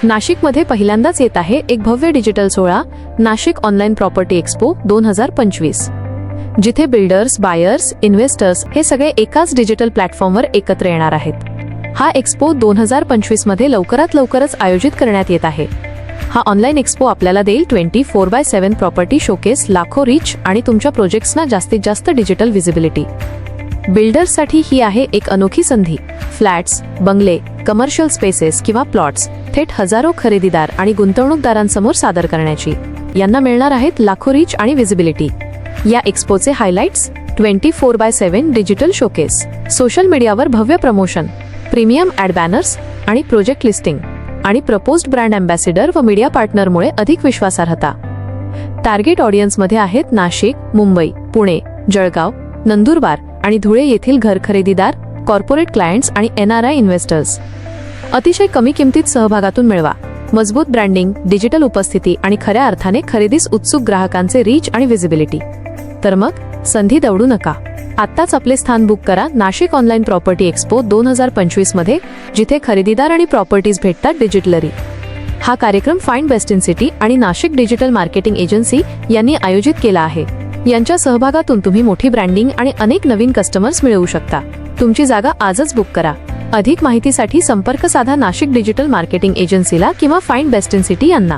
नाशिकमध्ये पहिल्यांदाच येत आहे एक भव्य डिजिटल सोहळा, नाशिक ऑनलाईन प्रॉपर्टी एक्स्पो 2025, जिथे बिल्डर्स, बायर्स, इन्व्हेस्टर्स हे सगळे एकाच डिजिटल प्लॅटफॉर्मवर एकत्र येणार आहेत। हा एक्स्पो 2025 मध्ये लवकरच आयोजित करण्यात येत आहे। हा ऑनलाईन एक्स्पो आपल्याला देईल 24/7 प्रॉपर्टी शोकेस, लाखो रीच आणि तुमच्या प्रोजेक्ट्सना जास्तीत जास्त डिजिटल व्हिजिबिलिटी। बिल्डर्ससाठी ही आहे एक अनोखी संधी। फ्लॅट्स, बंगले, कमर्शियल स्पेसेस किंवा प्लॉट्स थेट हजारो खरेदीदार आणि गुंतवणूकदारांसमोर सादर करण्याची यांना मिळणार आहेत लाखो रीच आणि व्हिजिबिलिटी। या एक्स्पोचे हायलाइट्स 24/7 डिजिटल शोकेस, सोशल मीडियावर भव्य प्रमोशन, प्रीमियम ॲड बॅनर्स आणि प्रोजेक्ट लिस्टिंग आणि प्रपोज्ड ब्रँड अँबॅसिडर व मीडिया पार्टनरमुळे अधिक विश्वासार्हता। टार्गेट ऑडियन्समध्ये आहेत नाशिक, मुंबई, पुणे, जळगाव, नंदुरबार आणि धुळे येथील घर खरेदीदार, कॉर्पोरेट क्लायंट्स आणि NRI इन्व्हेस्टर्स। अतिशय कमी किमतीत सहभागातून मिळवा मजबूत ब्रँडिंग, डिजिटल उपस्थिती आणि खऱ्या अर्थाने खरेदीस उत्सुक ग्राहकांचे रीच आणि व्हिजिबिलिटी। तर मग संधी दवडू नका, आत्ताच आपले स्थान बुक करा नाशिक ऑनलाईन प्रॉपर्टी एक्स्पो 2025 मध्ये, जिथे खरेदीदार आणि प्रॉपर्टीज भेटतात डिजिटलरी। हा कार्यक्रम फाइंड बेस्ट इन सिटी आणि नाशिक डिजिटल मार्केटिंग एजन्सी यांनी आयोजित केला आहे। यांच्या सहभागातून तुम्ही मोठी ब्रँडिंग आणि अनेक नवीन कस्टमर्स मिळवू शकता। तुमची जागा आजच बुक करा। अधिक माहितीसाठी संपर्क साधा नाशिक डिजिटल मार्केटिंग एजन्सीला किंवा फाइंड बेस्ट इन सिटी यांना।